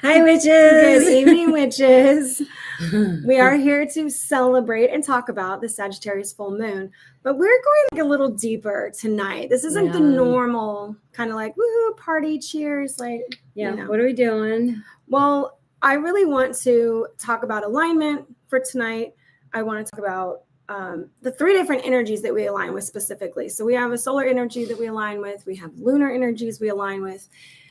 Hi, witches. Good evening, witches. We are here to celebrate and talk about the Sagittarius full moon, but we're going like a little deeper tonight. This isn't the normal kind of like woohoo party, cheers, like What are we doing? Well, I really want to talk about alignment for tonight. I want to talk about the three different energies that we align with specifically. So we have a solar energy that we align with, we have lunar energies we align with,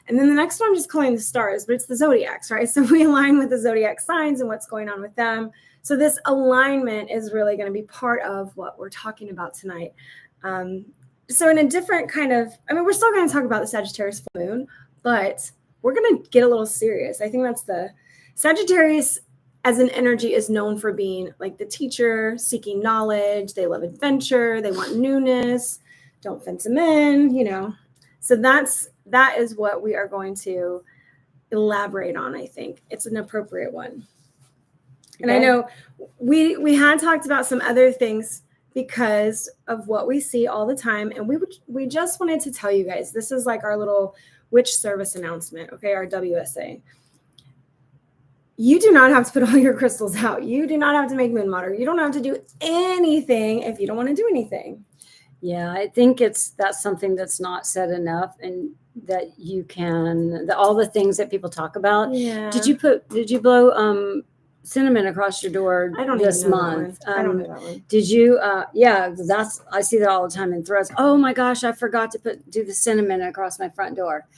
and then the next one I'm just calling the stars, but it's the zodiacs, right? So we align with the zodiac signs and what's going on with them. So this alignment is really going to be part of what we're talking about tonight. So in a different kind of, we're still going to talk about the Sagittarius full moon, but we're going to get a little serious. I think that's the Sagittarius as an energy is known for being like the teacher, seeking knowledge. They love adventure. They want newness. Don't fence them in, So that is what we are going to elaborate on. I think it's an appropriate one. And I know we had talked about some other things because of what we see all the time. And we just wanted to tell you guys, this is like our little witch service announcement, okay, our WSA. You do not have to put all your crystals out. You do not have to make moon water. You don't have to do anything if you don't want to do anything. Yeah, I think that's something that's not said enough, and that you can, all the things that people talk about. Yeah. Did you blow cinnamon across your door this month? I don't know that one. Did you? I see that all the time in threads. Oh my gosh, I forgot to do the cinnamon across my front door.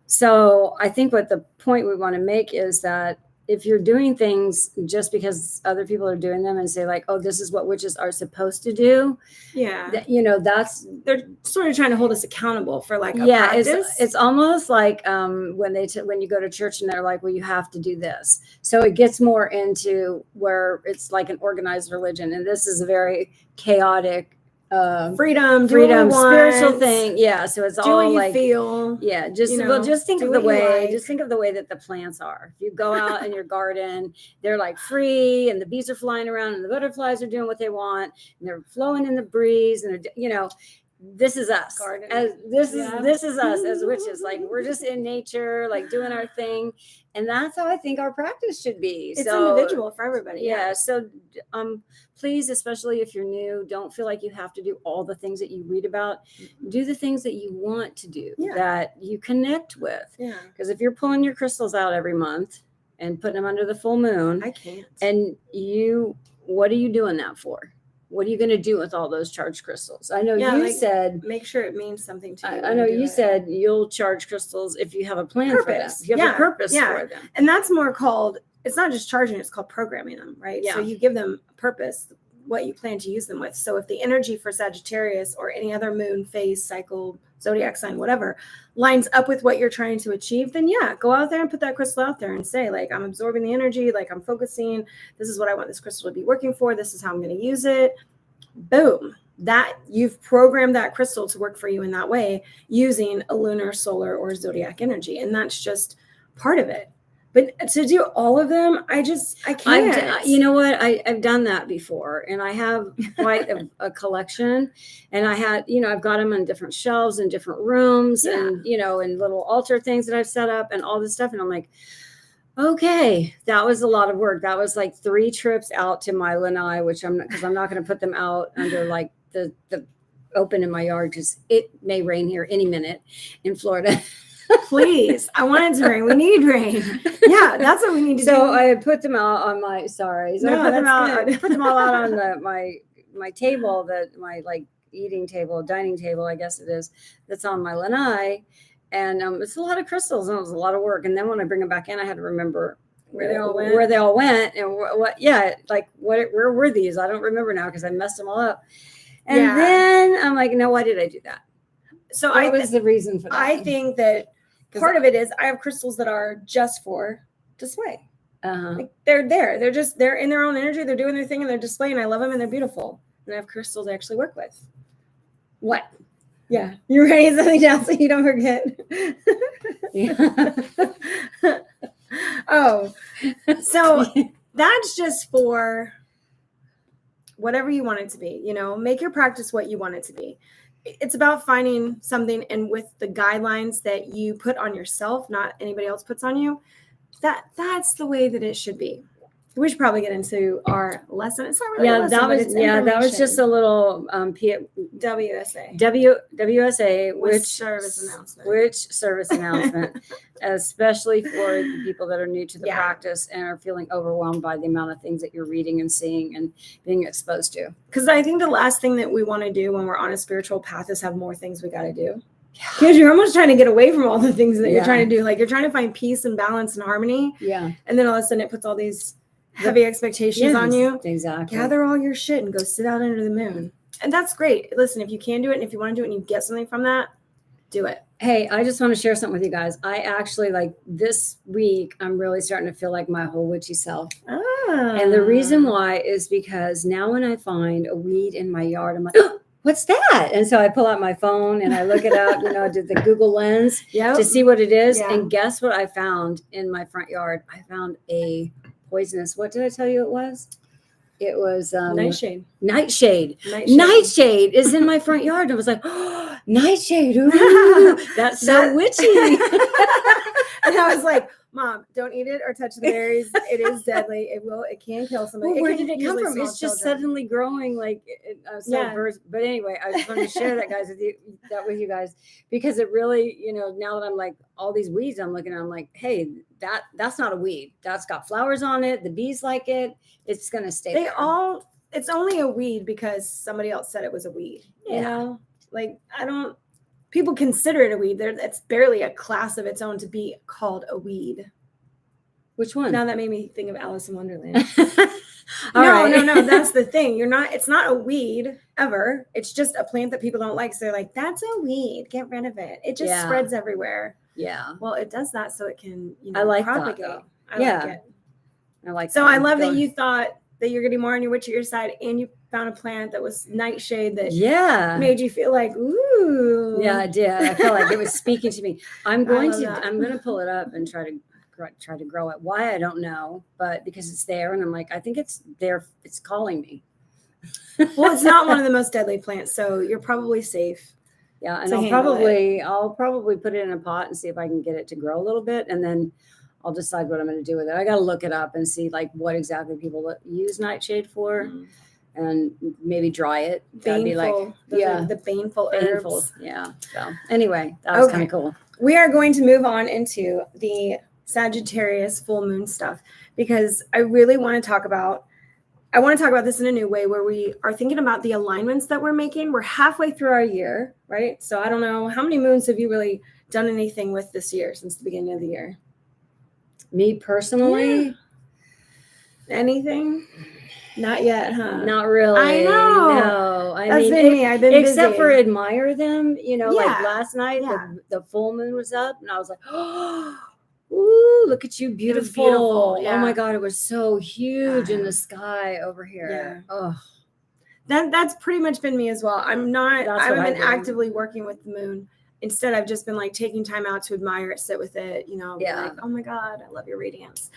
So I think what the point we want to make is that if you're doing things just because other people are doing them and say like, oh, this is what witches are supposed to do. Yeah. They're sort of trying to hold us accountable for like a practice. It's almost like when you go to church and they're like, well, you have to do this. So it gets more into where it's like an organized religion. And this is a very chaotic, freedom, spiritual thing. Yeah. So it's do all what you like, feel. Yeah. Just think of the way, just think of the way that the plants are. If you go out in your garden, they're like free, and the bees are flying around, and the butterflies are doing what they want, and they're flowing in the breeze, and this is us. This is us as witches. Like, we're just in nature, like doing our thing. And that's how I think our practice should be. It's individual for everybody. Yeah. So please, especially if you're new, don't feel like you have to do all the things that you read about. Do the things that you want to do, that you connect with. Yeah. Because if you're pulling your crystals out every month and putting them under the full moon, I can't. And what are you doing that for? What are you going to do with all those charged crystals? I know you said make sure it means something to you. I know you said you'll charge crystals if you have a plan for them. You have a purpose for them. And that's more called, it's not just charging, it's called programming them, right? Yeah. So you give them a purpose, what you plan to use them with. So if the energy for Sagittarius or any other moon, phase, cycle, zodiac sign, whatever, lines up with what you're trying to achieve, then go out there and put that crystal out there and say, like, I'm absorbing the energy, like I'm focusing, this is what I want this crystal to be working for, this is how I'm going to use it. Boom. That you've programmed that crystal to work for you in that way using a lunar, solar, or zodiac energy. And that's just part of it. But to do all of them, I can't. You know what? I've done that before, and I have quite a collection. And I had, I've got them on different shelves in different rooms, and in little altar things that I've set up and all this stuff. And I'm like, okay, that was a lot of work. That was like 3 trips out to my lanai, because I'm not going to put them out under like the open in my yard, because it may rain here any minute in Florida. Please, I want it to rain. We need rain. Yeah, that's what we need to do. So I put them out on my. Sorry, so I put them all out on my table, my like eating table, dining table, I guess it is. That's on my lanai, and it's a lot of crystals, and it was a lot of work. And then when I bring them back in, I had to remember where they all went, and what. Yeah, like where were these? I don't remember now because I messed them all up. And then I'm like, no, why did I do that? So what was the reason for that? I think that part of it is I have crystals that are just for display. Like they're there. They're in their own energy. They're doing their thing and they're displaying. I love them and they're beautiful. And I have crystals I actually work with. What? Yeah. You're writing something down so you don't forget. Oh, so that's just for whatever you want it to be. Make your practice what you want it to be. It's about finding something, and with the guidelines that you put on yourself, not anybody else puts on you, that's the way that it should be. We should probably get into our lesson. It's not really a Yeah, lesson, that but was it's that was just information. a little WSA. WSA, With which service announcement, especially for the people that are new to the Yeah. practice and are feeling overwhelmed by the amount of things that you're reading and seeing and being exposed to. Because I think the last thing that we want to do when we're on a spiritual path is have more things we got to do. Because you're almost trying to get away from all the things that you're trying to do. Like you're trying to find peace and balance and harmony. Yeah. And then all of a sudden it puts all these heavy expectations on you. Exactly. Gather all your shit and go sit out under the moon. And that's great. Listen, if you can do it and if you want to do it and you get something from that, do it. Hey, I just want to share something with you guys. I actually this week, I'm really starting to feel like my whole witchy self. And the reason why is because now when I find a weed in my yard, I'm like, oh, what's that? And so I pull out my phone and I look it up, I did the Google Lens to see what it is. Yeah. And guess what I found in my front yard? I found a poisonous, what did I tell you it was? It was nightshade. Nightshade. Nightshade is in my front yard. I was like, oh, nightshade. Ooh, that's so witchy. And I was like, Mom, don't eat it or touch the berries. It is deadly. It can kill somebody. Well, where did it come usually from? small It's just children. suddenly growing but anyway, I just wanted to share that with you guys, because it really, now that I'm like all these weeds I'm looking at, I'm like, hey, that's not a weed. That's got flowers on it. The bees like it. It's going to stay there. It's only a weed because somebody else said it was a weed. Yeah. People consider it a weed. It's barely a class of its own to be called a weed. Which one? Now that made me think of Alice in Wonderland. No. That's the thing. It's not a weed ever. It's just a plant that people don't like. So they're like, that's a weed. Get rid of it. It just spreads everywhere. Yeah. Well, it does that so it can, I like propagate. That, I like it. I like so that. I love that you thought that you're getting more on your witchier side and you found a plant that was nightshade that made you feel like, ooh. Yeah, I did. I felt like it was speaking to me. I'm going to pull it up and try to grow it. Why, I don't know, but because it's there and I'm like, I think it's there. It's calling me. Well, it's not one of the most deadly plants, so you're probably safe. Yeah, and I'll probably put it in a pot and see if I can get it to grow a little bit, and then I'll decide what I'm going to do with it. I got to look it up and see what exactly people use nightshade for, and maybe dry it. That'd be like, the baneful herbs. Yeah. So anyway, that was kind of cool. We are going to move on into the Sagittarius full moon stuff because I really want to talk about this in a new way where we are thinking about the alignments that we're making. We're halfway through our year, right? So I don't know, how many moons have you really done anything with this year since the beginning of the year? Me personally? Anything? Not yet, huh? Not really. I know. No. That's been me. I've been except busy. for admire them, like last night, the full moon was up and I was like, oh, ooh, look at you, beautiful. Yeah. Oh my God, it was so huge in the sky over here. Yeah. Oh. That's pretty much been me as well. I haven't been actively working with the moon. Instead, I've just been like taking time out to admire it, sit with it, like, oh my God, I love your radiance.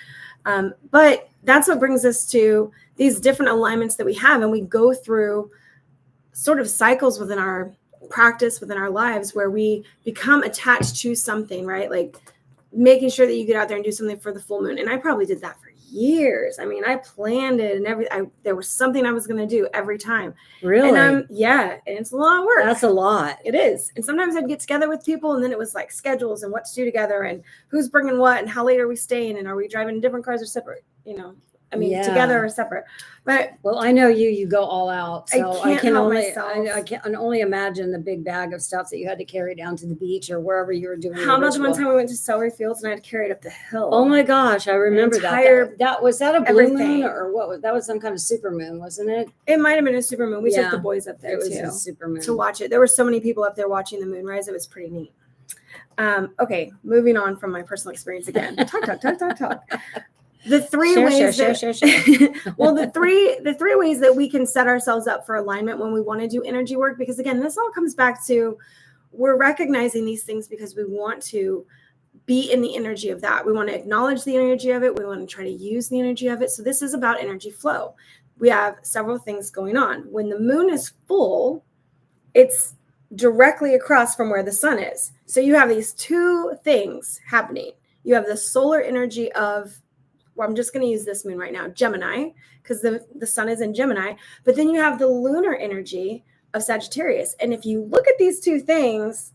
But that's what brings us to these different alignments that we have. And we go through sort of cycles within our practice, within our lives, where we become attached to something, right? Like making sure that you get out there and do something for the full moon. And I probably did that for years. I mean, I planned it and there was something I was going to do every time. Really? And and it's a lot of work. That's a lot. It is. And sometimes I'd get together with people and then it was like schedules and what to do together and who's bringing what and how late are we staying and are we driving in different cars or separate, together or separate. But I know you go all out. So I can only imagine the big bag of stuff that you had to carry down to the beach or wherever you were doing. How about the one time we went to Celery Fields and I had to carry it up the hill? Oh my gosh, I remember that. Was that a blue moon or what was that? Was some kind of super moon, wasn't it? It might have been a super moon. We took the boys up there too. It was a super moon. To watch it. There were so many people up there watching the moonrise. It was pretty neat. Okay, moving on from my personal experience again. Talk. The three ways the three ways that we can set ourselves up for alignment when we want to do energy work, because again, this all comes back to we're recognizing these things because we want to be in the energy of that. We want to acknowledge the energy of it. We want to try to use the energy of it. So this is about energy flow. We have several things going on. When the moon is full, it's directly across from where the sun is. So you have these two things happening. You have the solar energy of, well, I'm just going to use this moon right now, Gemini, because the sun is in Gemini. But then you have the lunar energy of Sagittarius. And if you look at these two things,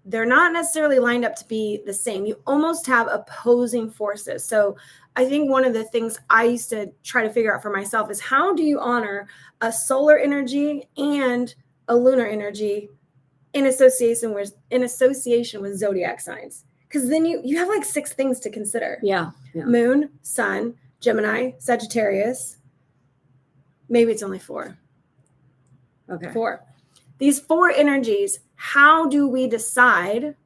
they're not necessarily lined up to be the same. You almost have opposing forces. So I think one of the things I used to try to figure out for myself is, how do you honor a solar energy and a lunar energy in association with zodiac signs? Because then you have like 6 things to consider. Yeah. Moon, sun, Gemini, Sagittarius. Maybe it's only 4. Okay. 4. These 4 energies, how do we decide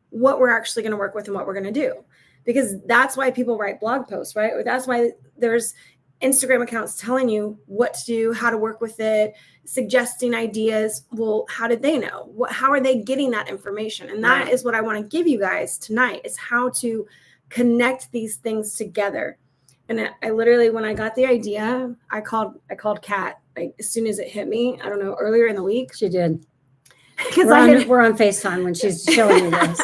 what we're actually going to work with and what we're going to do? Because that's why people write blog posts, right? Or that's why there's Instagram accounts telling you what to do, how to work with it, suggesting ideas. Well, how did they know? How are they getting that information? And that is what I want to give you guys tonight, is how to connect these things together. And I literally, when I got the idea, I called Kat, like, as soon as it hit me, I don't know, earlier in the week. She did. Because we're on FaceTime when she's showing you this.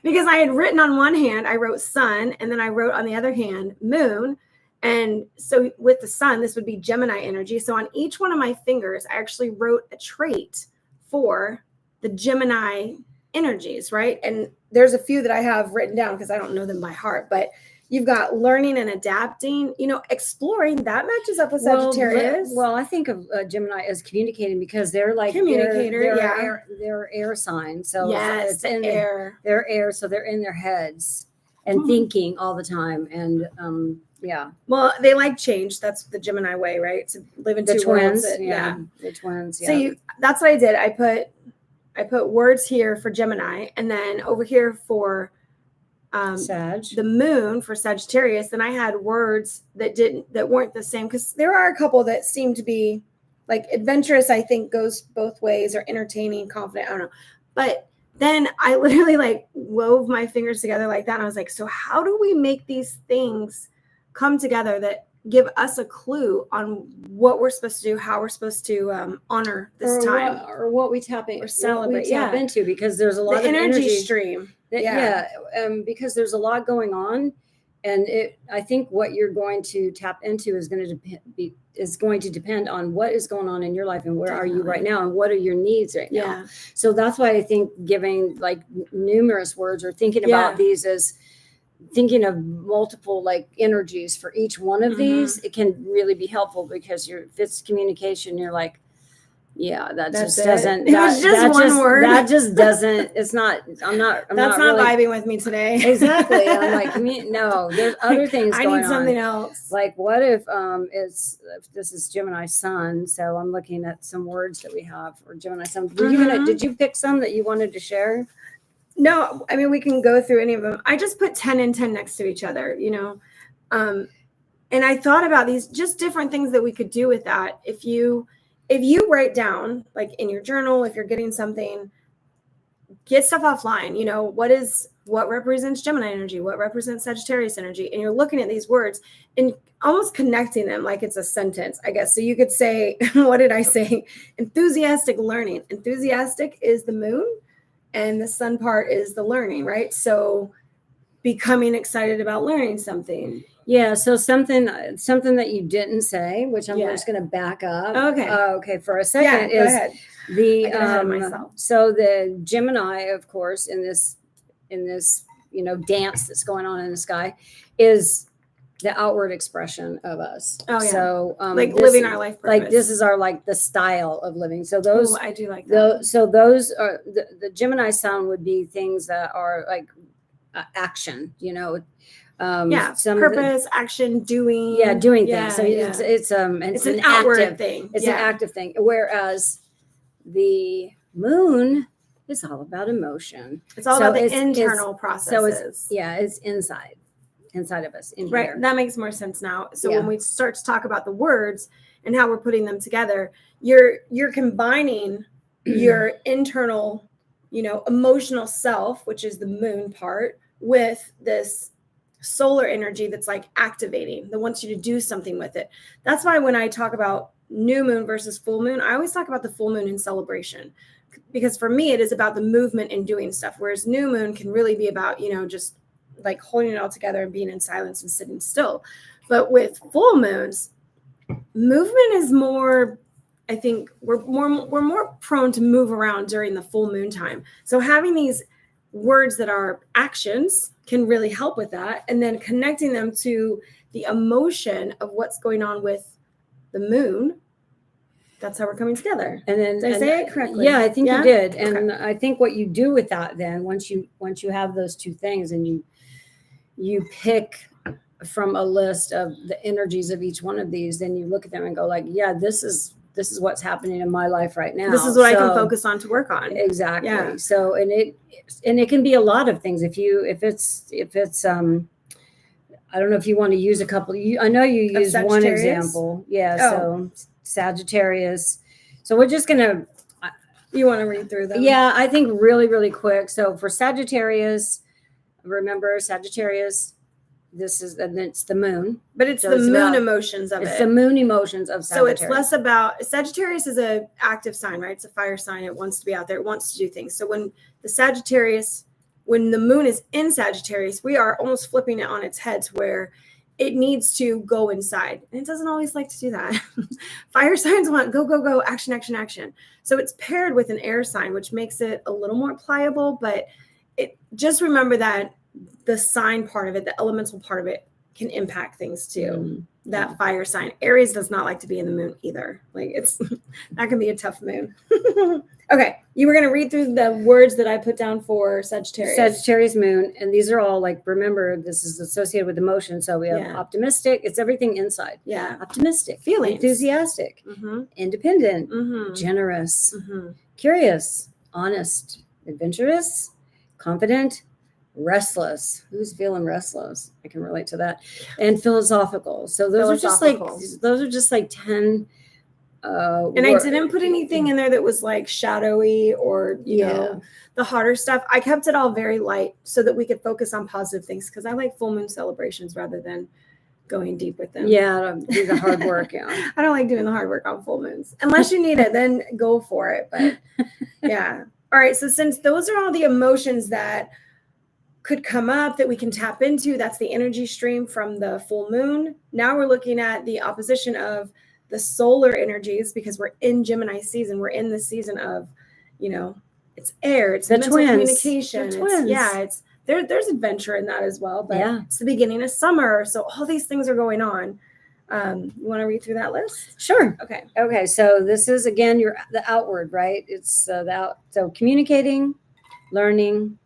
Because I had written on one hand, I wrote sun, and then I wrote on the other hand moon. And so with the sun, this would be Gemini energy. So on each one of my fingers, I actually wrote a trait for the Gemini energies, right? And there's a few that I have written down because I don't know them by heart, but you've got learning and adapting, exploring. That matches up with Sagittarius. Well, I think of Gemini as communicating, because they're like communicator. They're air signs. So yes, it's in air. They're air, so they're in their heads and thinking all the time. And yeah. Well, they like change. That's the Gemini way, right? To live in the two twins. worlds. The twins. Yeah. So that's what I did. I put words here for Gemini, and then over here for the moon for Sagittarius. Then I had words that weren't the same, because there are a couple that seem to be like adventurous. I think goes both ways, or entertaining, confident. I don't know. But then I literally like wove my fingers together like that. And I was like, so how do we make these things come together that give us a clue on what we're supposed to do, how we're supposed to honor this time, or what we tap in, or celebrate, tap into, because there's a lot of energy stream. Because there's a lot going on, and I think what you're going to tap into is going to depend on what is going on in your life, and where are you right now, and what are your needs right now. So that's why I think giving like numerous words, or thinking about these as thinking of multiple like energies for each one of these, it can really be helpful, because if it's communication, you're like, that just doesn't. It was just one word. That just doesn't. It's not. I'm not. That's not really vibing with me today. Exactly. I'm like, no. There's other things. I need something else. Like, what if if this is Gemini sun? So I'm looking at some words that we have for Gemini sun. Did you pick some that you wanted to share? No, I mean, we can go through any of them. I just put 10 and 10 next to each other, and I thought about these just different things that we could do with that. If you write down, like in your journal, if you're getting something, get stuff offline, what represents Gemini energy, what represents Sagittarius energy, and you're looking at these words and almost connecting them like it's a sentence, I guess. So you could say, what did I say? Enthusiastic learning. Enthusiastic is the moon, and the sun part is the learning, right? So becoming excited about learning something. Yeah. So something that you didn't say, which I'm just going to back up. Okay. Okay. For a second, is the so the Gemini, of course, in this dance that's going on in the sky, is the outward expression of us. Oh yeah. So like living our life purpose. Like this is our the style of living. So those I do like that. So those are the Gemini sun would be things that are like action. Some purpose, action, doing. Yeah, doing things. So it's an outward active thing. It's an active thing. Whereas the moon is all about emotion. It's all about the internal processes. So it's inside of us, in right here. That makes more sense now. So when we start to talk about the words and how we're putting them together, you're combining your internal emotional self, which is the moon part, with this solar energy that's like activating, that wants you to do something with it. That's why when I talk about new moon versus full moon, I always talk about the full moon in celebration, because for me it is about the movement and doing stuff, whereas new moon can really be about just like holding it all together and being in silence and sitting still. But with full moons, movement is more, I think we're more prone to move around during the full moon time. So having these words that are actions can really help with that. And then connecting them to the emotion of what's going on with the moon. That's how we're coming together. And then Did I say it correctly? Yeah, I think Yeah? you did. And Okay. I think what you do with that then, once you have those two things and you pick from a list of the energies of each one of these, then you look at them and go like, yeah, this is what's happening in my life right now. This is what I can focus on to work on. Exactly. Yeah. So, and it can be a lot of things. If it's I don't know if you want to use a couple. I know you use one Sagittarius? example. Yeah. Oh. So Sagittarius. So we're just gonna. You want to read through them? Yeah, I think really, really quick. So for Sagittarius, remember Sagittarius. This is, and it's the moon. But it's So the it's moon about- emotions of It's it. the moon emotions of So Sagittarius. it's less about, Sagittarius is a active sign, right? It's a fire sign. It wants to be out there. It wants to do things. So when the moon is in Sagittarius, we are almost flipping it on its head to where it needs to go inside. And it doesn't always like to do that. Fire signs want go, go, go, action, action, action. So it's paired with an air sign, which makes it a little more pliable, but just remember that the sign part of it, the elemental part of it, can impact things too. Mm-hmm. That fire sign. Aries does not like to be in the moon either. Like that can be a tough moon. Okay. You were going to read through the words that I put down for Sagittarius. Sagittarius moon, and these are all like, remember, this is associated with emotion. So we have optimistic. It's everything inside. Yeah. Optimistic, Feelings. enthusiastic, independent, generous, curious, honest, adventurous, confident, restless. Who's feeling restless? I can relate to that. And philosophical. So those are just like 10. And I didn't put anything in there that was like shadowy or you know the harder stuff. I kept it all very light so that we could focus on positive things because I like full moon celebrations rather than going deep with them. Yeah, do the hard work. Yeah, I don't like doing the hard work on full moons unless you need it. Then go for it. But yeah. All right. So since those are all the emotions that could come up that we can tap into, that's the energy stream from the full moon. Now we're looking at the opposition of the solar energies because we're in Gemini season. We're in the season of, it's air, it's the mental twins. communication. The twins. It's there's adventure in that as well. But yeah. It's the beginning of summer, so all these things are going on. You want to read through that list? Sure. Okay. So this is again the outward, right? It's so communicating, learning,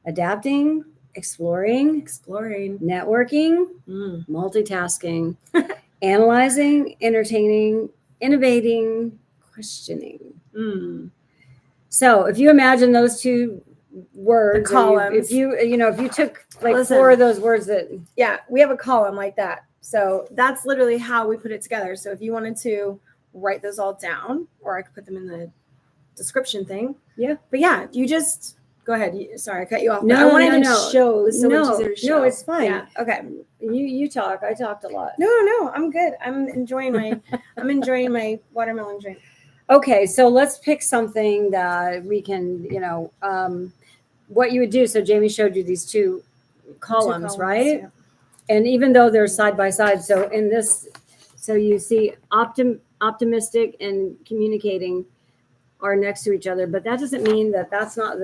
adapting, exploring, networking, multitasking, analyzing, entertaining, innovating, questioning. So if you imagine those two words, the columns. if you took like 4 of those words we have a column like that. So that's literally how we put it together. So if you wanted to write those all down, or I could put them in the description thing. Yeah. But yeah, you just go ahead. Sorry, I cut you off. No, I wanted to show. No, it's fine. Yeah. Okay. You talk. I talked a lot. No, I'm good. I'm enjoying my watermelon drink. Okay, so let's pick something that we can, what you would do. So Jamie showed you these two columns, right? Yeah. And even though they're side by side, so in this, so you see optimistic and communicating are next to each other, but that doesn't mean that that's not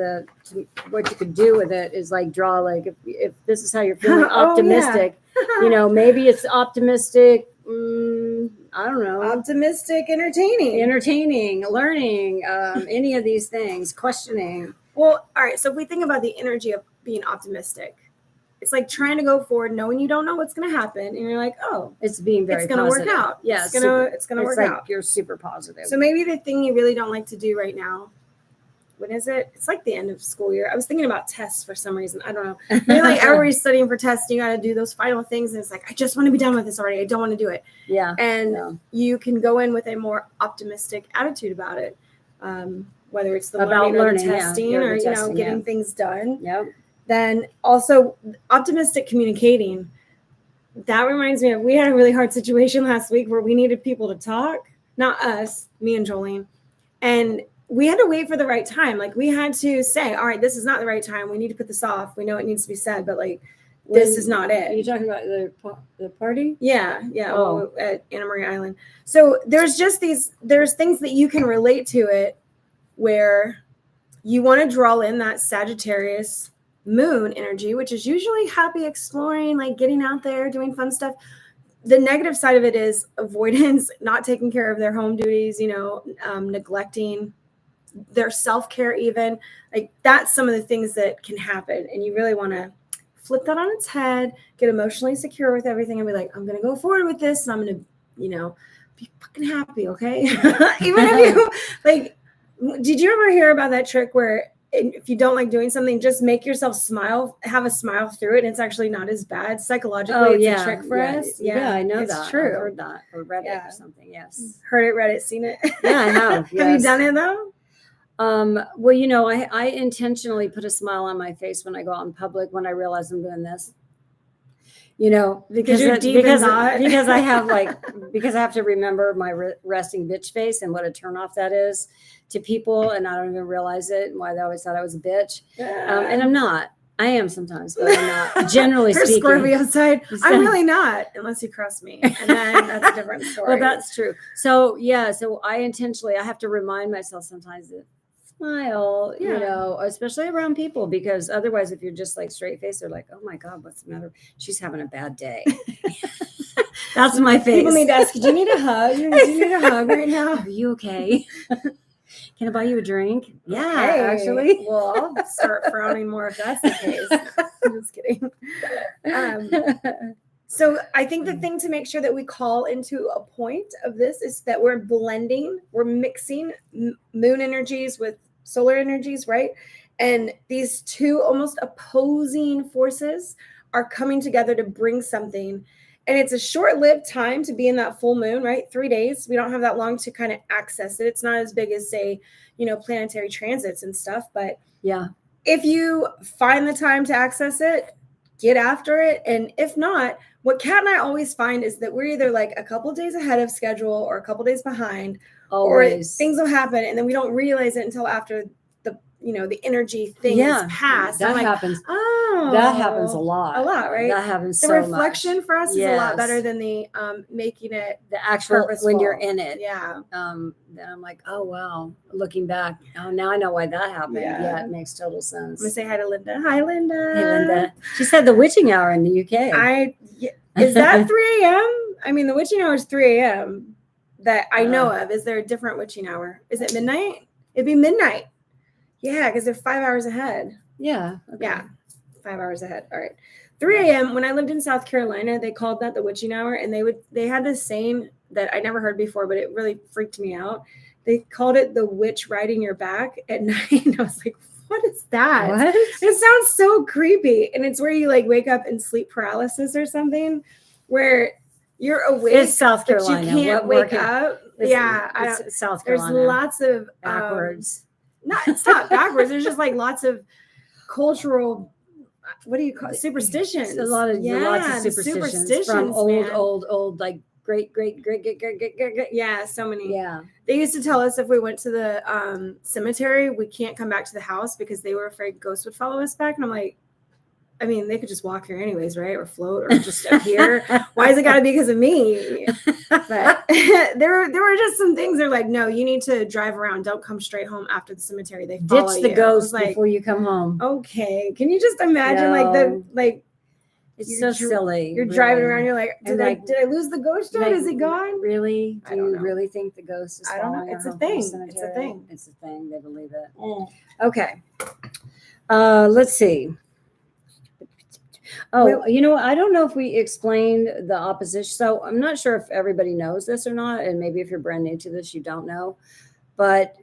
what you could do with it is like draw, like if this is how you're feeling optimistic, maybe it's optimistic. I don't know. Optimistic, entertaining, learning, any of these things, questioning. Well, all right. So if we think about the energy of being optimistic, it's like trying to go forward, knowing you don't know what's going to happen, and you're like, "Oh, it's being very. It's going to work out. Yeah, it's going to work out. You're super positive. So maybe the thing you really don't like to do right now. When is it? It's like the end of school year. I was thinking about tests for some reason. I don't know. Maybe like everybody's studying for tests. You got to do those final things, and it's like I just want to be done with this already. I don't want to do it. Yeah. And you can go in with a more optimistic attitude about it, whether it's the learning or the testing, or getting things done. Yep. Then also optimistic communicating. That reminds me of, we had a really hard situation last week where we needed people to talk, not us, me and Jolene. And we had to wait for the right time. Like we had to say, all right, this is not the right time. We need to put this off. We know it needs to be said, but like, this is not it. Are you talking about the party? Yeah. Well, at Anna Maria Island. So there's things that you can relate to it where you want to draw in that Sagittarius moon energy, which is usually happy, exploring, like getting out there, doing fun stuff. The negative side of it is avoidance, not taking care of their home duties, neglecting their self-care even. Like that's some of the things that can happen. And you really want to flip that on its head, get emotionally secure with everything, and be like, I'm going to go forward with this, and I'm going to, be fucking happy, okay? Even if you, like, did you ever hear about that trick where if you don't like doing something, just make yourself smile, have a smile through it, and it's actually not as bad. Psychologically, it's a trick for us. Yeah, I know it's that. True. I've heard that or read it or something, yes. Heard it, read it, seen it? Yeah, I have. Yes. Have you done it, though? Well, I intentionally put a smile on my face when I go out in public when I realize I'm doing this. Because I have because I have to remember my resting bitch face and what a turnoff that is to people, and I don't even realize it and why they always thought I was a bitch. And I'm not. I am sometimes, but I'm not. Generally speaking, Scorpio side, I'm really not, unless you cross me, and then that's a different story. Well, that's true. So I have to remind myself sometimes that smile, especially around people, because otherwise, if you're just like straight face, they're like, oh my God, what's the matter? She's having a bad day. That's my face. People need to ask, do you need a hug? Do you need a hug right now? Are you okay? Can I buy you a drink? Yeah, hey, actually. Well, I'll start frowning more if that's the case. I'm just kidding. So I think the thing to make sure that we call into a point of this is that we're mixing moon energies with solar energies, right? And these two almost opposing forces are coming together to bring something. And it's a short-lived time to be in that full moon, right? 3 days. We don't have that long to kind of access it. It's not as big as, say, planetary transits and stuff. But yeah, if you find the time to access it, get after it. And if not, what Kat and I always find is that we're either like a couple of days ahead of schedule or a couple of days behind. Always. Or things will happen and then we don't realize it until after the energy thing is passed. That happens. Oh, that happens a lot. A lot, right? That happens so much. The reflection for us is a lot better than the making it the actual purposeful. When you're in it. Yeah. Then I'm like, oh wow. Looking back, now I know why that happened. Yeah, it makes total sense. I'm gonna say hi to Linda. Hi, Linda. Hey, Linda. She said the witching hour in the UK. Is that 3 a.m.? I mean, the witching hour is 3 a.m. that I know of. Is there a different witching hour? Is it midnight? It'd be midnight. Yeah, because they're 5 hours ahead. Yeah. Okay. Yeah. 5 hours ahead. All right. 3 a.m. When I lived in South Carolina, they called that the witching hour, and they had this saying that I never heard before, but it really freaked me out. They called it the witch riding your back at night. And I was like, what is that? What? It sounds so creepy. And it's where you like wake up in sleep paralysis or something, where you're awake. It's South Carolina. But you can't wake up. It's South Carolina. There's lots of backwards. It's not backwards. There's just like lots of cultural, what do you call it? Superstitions. Lots of superstitions from old, like great. Yeah, so many. Yeah. They used to tell us if we went to the cemetery, we can't come back to the house because they were afraid ghosts would follow us back. And I'm like, I mean, they could just walk here anyways, right? Or float or just appear. Why is it got to be because of me? But there were just some things they're like, no, you need to drive around. Don't come straight home after the cemetery. They follow ditch the you. ghost before you come home. Okay. Can you just imagine it's so silly. You're driving around. You're like, did I lose the ghost yet? Is it gone? Really? Do you really think the ghost is? I don't know. It's a thing. It's a thing. It's a thing. They believe it. Okay. Let's see. Oh, I don't know if we explained the opposition. So I'm not sure if everybody knows this or not. And maybe if you're brand new to this, you don't know. But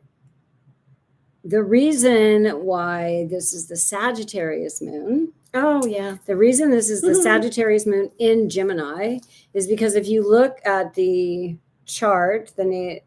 the reason why this is the Sagittarius moon. Oh, yeah. The reason this is the Sagittarius moon in Gemini is because if you look at the chart, the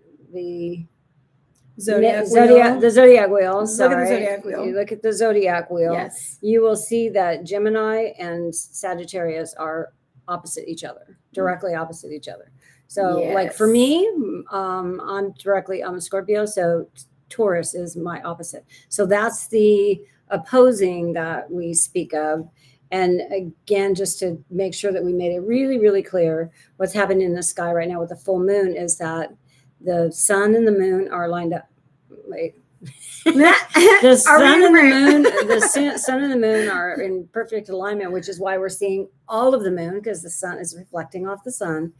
Zodiac wheel. The zodiac wheel. Sorry. Look at the zodiac wheel. You look at the zodiac wheel. Yes. You will see that Gemini and Sagittarius are opposite each other, directly opposite each other. So, like for me, I'm a Scorpio. So Taurus is my opposite. So that's the opposing that we speak of. And again, just to make sure that we made it really, really clear, what's happening in the sky right now with the full moon is that the sun and the moon are lined up. Wait. The sun and the moon, sun and the moon are in perfect alignment, which is why we're seeing all of the moon, because the sun is reflecting off the sun.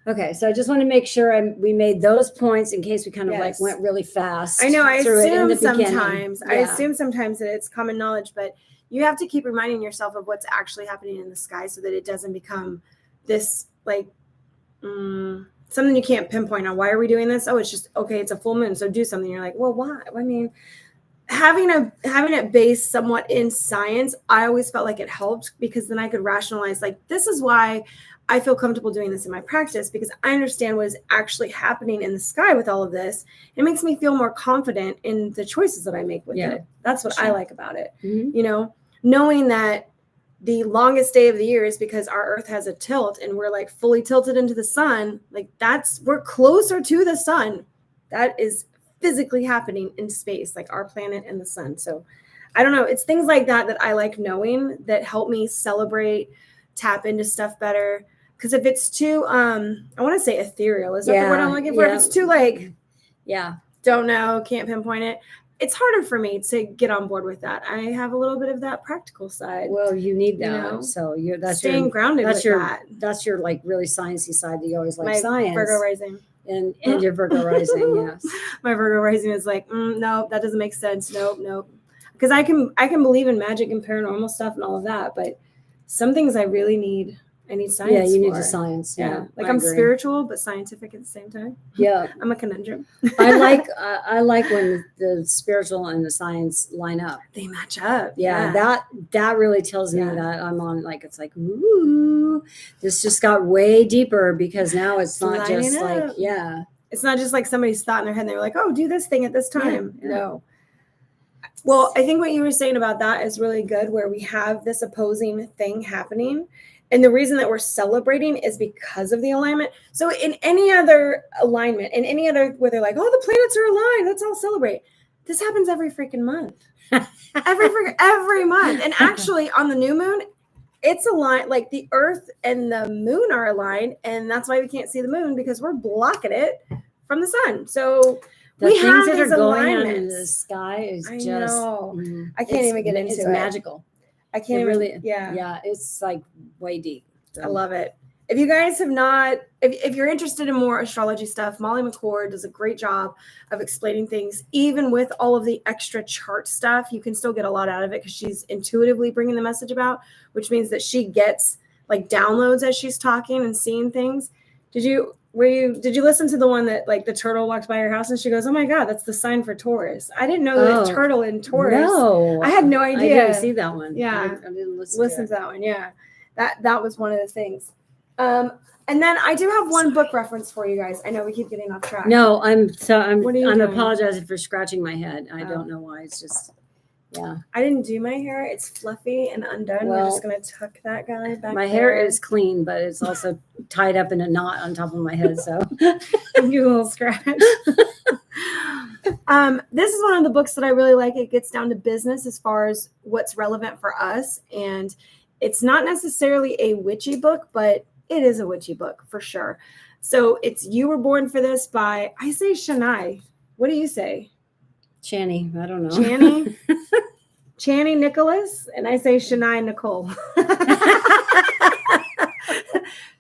Okay, so I just want to make sure we made those points in case we kind of like went really fast. I know. I assume sometimes. I assume sometimes that it's common knowledge, but you have to keep reminding yourself of what's actually happening in the sky so that it doesn't become this like something you can't pinpoint on. Why are we doing this? Oh, it's just okay. It's a full moon, so do something. You're like, well, why? I mean, having it based somewhat in science, I always felt like it helped because then I could rationalize like this is why I feel comfortable doing this in my practice because I understand what is actually happening in the sky with all of this. It makes me feel more confident in the choices that I make with it. That's what I like about it. You know, knowing that the longest day of the year is because our Earth has a tilt and we're like fully tilted into the sun. Like we're closer to the sun. That is physically happening in space, like our planet and the sun. So I don't know. It's things like that I like knowing that help me celebrate, tap into stuff better. Because if it's too, I want to say ethereal. Is that the word I'm looking for? If it's too like, don't know, can't pinpoint it. It's harder for me to get on board with that. I have a little bit of that practical side. Well, you need that. You know? So that's staying grounded. That's that's your like really sciencey side that you always like. My science. Virgo rising. And your Virgo rising, yes. My Virgo rising is like, no, that doesn't make sense. Nope. Because I can believe in magic and paranormal stuff and all of that, but some things I really need. I need science. Yeah, you need the science. Yeah, like I'm spiritual but scientific at the same time. Yeah, I'm a conundrum. I like when the spiritual and the science line up. They match up. Yeah. that really tells me that I'm on like it's like ooh, this just got way deeper because now it's not just like it's not just like somebody's thought in their head and they were like, oh, do this thing at this time. No. Well, I think what you were saying about that is really good, where we have this opposing thing happening. And the reason that we're celebrating is because of the alignment. So in any other alignment, in any other where they're like, oh, the planets are aligned, let's all celebrate. This happens every freaking month. every month. And actually on the new moon, it's aligned, like the Earth and the moon are aligned. And that's why we can't see the moon because we're blocking it from the sun. So the things that are going on in the sky is I can't even get into it. It's magical. I can't really, it's like way deep. So. I love it. If you guys have not, if you're interested in more astrology stuff, Molly McCord does a great job of explaining things. Even with all of the extra chart stuff, you can still get a lot out of it because she's intuitively bringing the message about, which means that she gets like downloads as she's talking and seeing things. Did you listen to the one that like the turtle walks by your house and she goes, oh my God, that's the sign for Taurus. I didn't know that turtle in Taurus. No, I had no idea. I didn't see that one. Yeah. I didn't listen to that one. Yeah. That was one of the things. And then I do have one book reference for you guys. I know we keep getting off track. No, I'm apologizing for scratching my head. I don't know why. It's just, I didn't do my hair. It's fluffy and undone. We're just going to tuck that guy back. My hair is clean, but it's also tied up in a knot on top of my head. So you little scratch. This is one of the books that I really like. It gets down to business as far as what's relevant for us. And it's not necessarily a witchy book, but it is a witchy book for sure. So it's You Were Born for This by, I say Shania. What do you say? Channy. I don't know. Channy Nicholas. And I say Shania Nicole.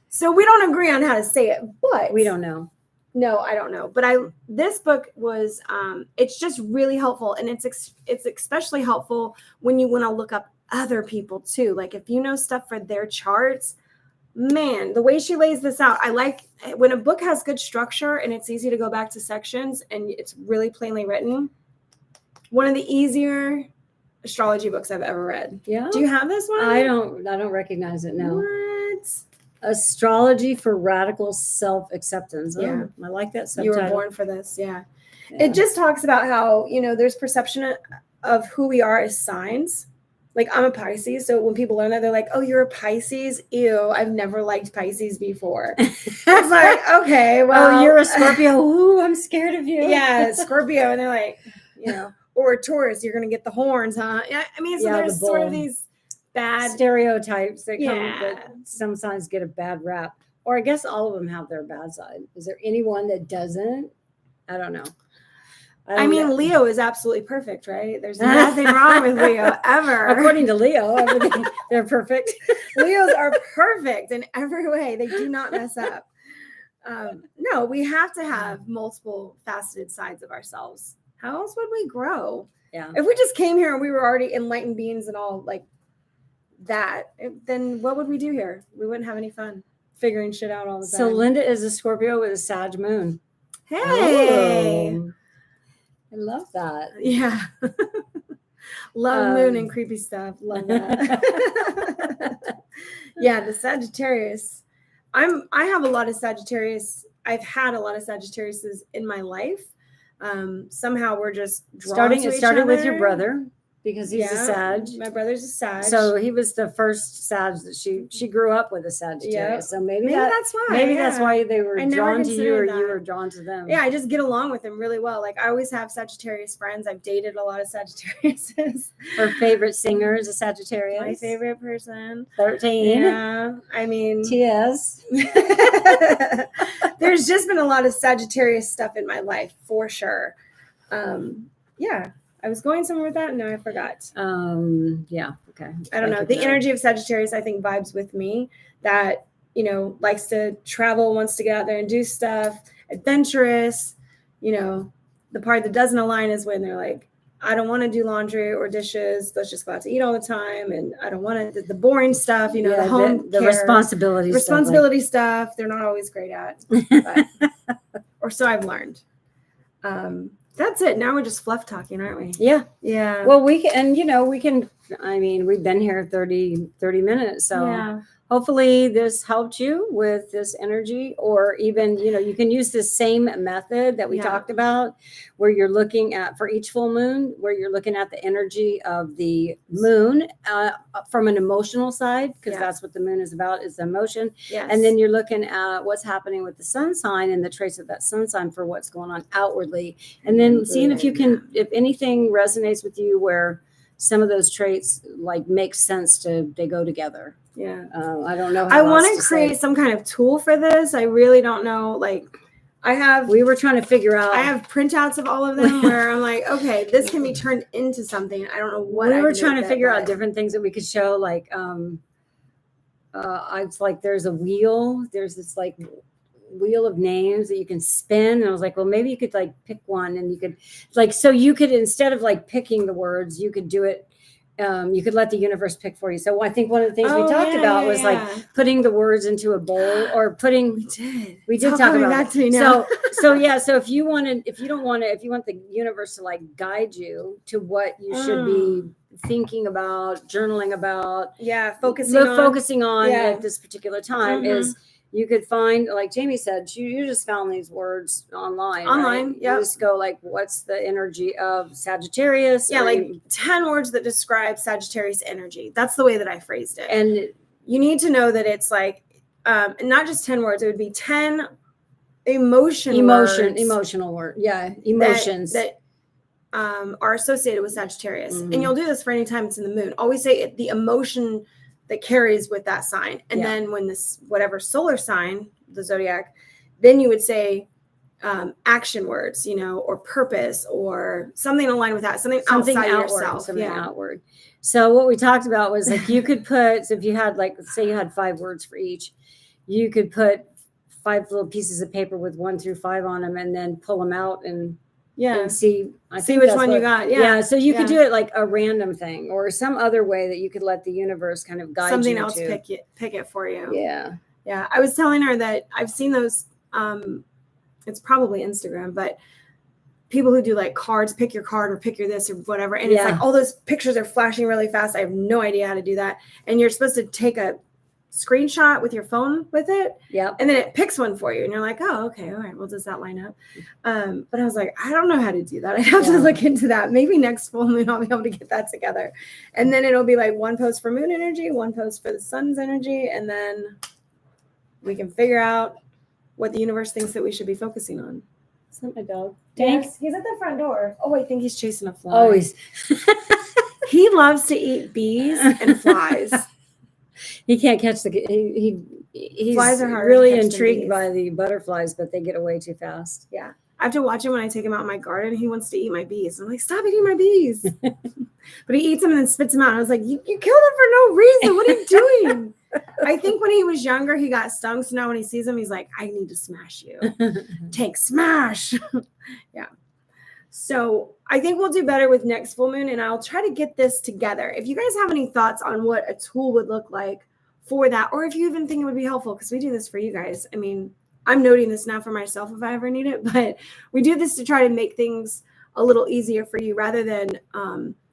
So we don't agree on how to say it, but we don't know. No, I don't know. But this book was, it's just really helpful. And it's especially helpful when you want to look up other people too. Like if you know stuff for their charts, man, the way she lays this out, I like when a book has good structure and it's easy to go back to sections and it's really plainly written. One of the easier astrology books I've ever read. Yeah. Do you have this one? I don't recognize it. No. What? Astrology for Radical Self-Acceptance. Yeah. I like that subtitle. You Were Born for This. Yeah. It just talks about how, there's perception of who we are as signs. like I'm a Pisces. So when people learn that, they're like, oh, you're a Pisces? Ew, I've never liked Pisces before. It's like, okay, well. Oh, you're a Scorpio. Ooh, I'm scared of you. Yeah, Scorpio. And they're like, or a Taurus, you're going to get the horns, huh? Yeah, I mean, so there's sort of these bad stereotypes that come, that some signs get a bad rap. Or I guess all of them have their bad side. Is there anyone that doesn't? I don't know. I mean, Leo is absolutely perfect, right? There's nothing wrong with Leo ever. According to Leo, they're perfect. Leos are perfect in every way. They do not mess up. No, we have to have multiple faceted sides of ourselves. How else would we grow? Yeah. If we just came here and we were already enlightened beings and all like that, then what would we do here? We wouldn't have any fun figuring shit out all the time. So Linda is a Scorpio with a Sag moon. Hey. Oh. I love that. Yeah. Love moon and creepy stuff. Love that. Yeah, the Sagittarius. I have a lot of Sagittarius. I've had a lot of Sagittariuses in my life. Somehow we're just drawn to each other. It started with your brother because he's a Sag. My brother's a Sag. So he was the first Sag that she grew up with a Sagittarius. Yep. So maybe that's why. Maybe that's why they were drawn to you, or you were drawn to them. Yeah, I just get along with them really well. Like I always have Sagittarius friends. I've dated a lot of Sagittariuses. Her favorite singer is a Sagittarius. My favorite person. 13. Yeah. I mean, TS. There's just been a lot of Sagittarius stuff in my life for sure. Yeah. I was going somewhere with that. No, I forgot. Yeah. Okay. I don't know. The energy of Sagittarius, I think, vibes with me. That, likes to travel, wants to get out there and do stuff, adventurous. The part that doesn't align is when they're like, I don't want to do laundry or dishes. Let's just go out to eat all the time. And I don't want to, the boring stuff, the home the care, responsibility stuff. They're not always great at, but, or so I've learned. That's it. Now we're just fluff talking, aren't we? Yeah. Yeah. Well, we've been here 30 minutes. So yeah. Hopefully this helped you with this energy, or even, you can use this same method that we talked about, where you're looking at, for each full moon, where you're looking at the energy of the moon from an emotional side, because that's what the moon is about, is emotion. Yes. And then you're looking at what's happening with the sun sign and the traits of that sun sign for what's going on outwardly. And then seeing if you can, if anything resonates with you where some of those traits make sense they go together. Yeah. I don't know. I want to create some kind of tool for this. I really don't know. We were trying to figure out. I have printouts of all of them where I'm like, okay, this can be turned into something. I don't know what. We were trying to figure out different things that we could show. It's like there's a wheel. There's this wheel of names that you can spin, and I was like, well, maybe you could pick one, and you could so you could, instead of picking the words, you could do it. You could let the universe pick for you. So I think one of the things we talked about was putting the words into a bowl, or putting. We did talk about that to me now. So if you want the universe to guide you to what you should be thinking about, journaling about, focusing on at this particular time is. You could find, like Jamie said, you just found these words online. Right? You just go what's the energy of Sagittarius? Yeah, 10 words that describe Sagittarius energy. That's the way that I phrased it. And you need to know that it's not just 10 words. It would be 10 emotional words. Yeah, emotions that are associated with Sagittarius. Mm-hmm. And you'll do this for any time it's in the moon. Always say the emotion that carries with that sign. And then when this, whatever solar sign, the zodiac, then you would say action words, or purpose, or something aligned with that, something outside outward, yourself. Something outward. So what we talked about was you could put, so if you had say you had 5 words for each, you could put 5 little pieces of paper with 1 through 5 on them, and then pull them out and see which one you got. Yeah. So you could do it a random thing, or some other way that you could let the universe kind of guide something you else to. pick it for you. Yeah. Yeah. I was telling her that I've seen those. It's probably Instagram, but people who do cards, pick your card or pick your this or whatever. And it's all those pictures are flashing really fast. I have no idea how to do that. And you're supposed to take a screenshot with your phone with it. Yep. And then it picks one for you. And you're like, oh, okay. All right. Well, does that line up? But I was like, I don't know how to do that. I have to look into that. Maybe next full moon, I'll be able to get that together. And then it'll be like one post for moon energy, one post for the sun's energy. And then we can figure out what the universe thinks that we should be focusing on. Is that my dog? Yes, he's at the front door. Oh, I think he's chasing a fly. Always. He loves to eat bees and flies. He can't catch he's Flies are hard really to catch than intrigued bees. by the butterflies, but they get away too fast. Yeah. I have to watch him when I take him out in my garden. He wants to eat my bees. I'm like, stop eating my bees. But he eats them and then spits them out. I was like, you killed him for no reason. What are you doing? I think when he was younger, he got stung. So now when he sees him, he's like, I need to smash you. Tank smash. Yeah. So I think we'll do better with next full moon, and I'll try to get this together. If you guys have any thoughts on what a tool would look like for that, or if you even think it would be helpful, because we do this for you guys. I mean, I'm noting this now for myself if I ever need it, but we do this to try to make things a little easier for you rather than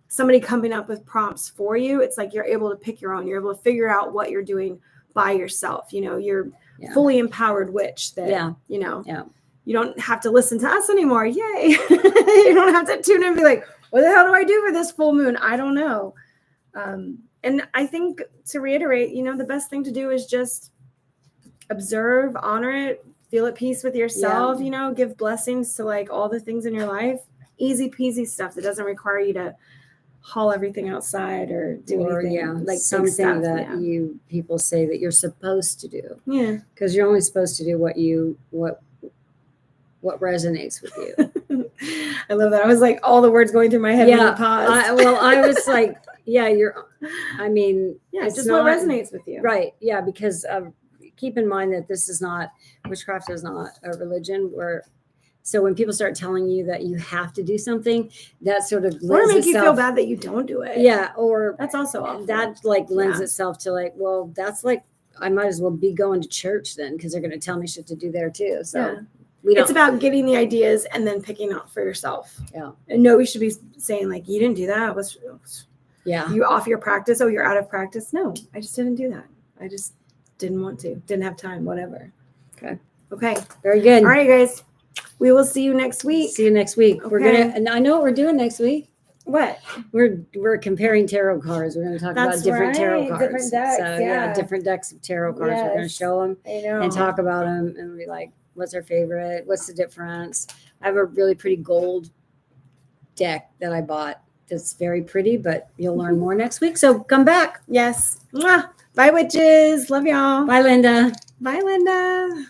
somebody coming up with prompts for you. It's like you're able to pick your own. You're able to figure out what you're doing by yourself. You know, you're fully empowered witch that, you know, you don't have to listen to us anymore. Yay. You don't have to tune in and be like, what the hell do I do for this full moon? I don't know. And I think to reiterate, you know, the best thing to do is just observe, honor it, feel at peace with yourself, you know, give blessings to like all the things in your life. Easy peasy stuff that doesn't require you to haul everything outside or do anything like something that you people say that you're supposed to do. Yeah. Because you're only supposed to do what resonates with you. I love that. I was like, all the words going through my head when you paused. I was like, it's just not, what resonates with you. Right. Yeah. Because keep in mind that witchcraft is not a religion so when people start telling you that you have to do something, that sort of or make you feel bad that you don't do it. Yeah. Or that's also awful. That like lends itself to like, well, that's like, I might as well be going to church then, because they're going to tell me shit to do there too. So it's about getting the ideas and then picking out for yourself. Yeah. And no, we should be saying like, you didn't do that. You off your practice. Oh, you're out of practice. No, I just didn't do that. I just didn't want to, didn't have time, whatever. Okay. Very good. All right, guys. We will see you next week. See you next week. Okay. And I know what we're doing next week. What? We're comparing tarot cards. We're going to talk about different tarot cards. Different decks. So different decks of tarot cards. Yes. We're going to show them and talk about them and be like, what's our favorite? What's the difference? I have a really pretty gold deck that I bought that's very pretty, but you'll learn more next week. So come back. Yes. Mwah. Bye, witches. Love y'all. Bye, Linda. Bye, Linda.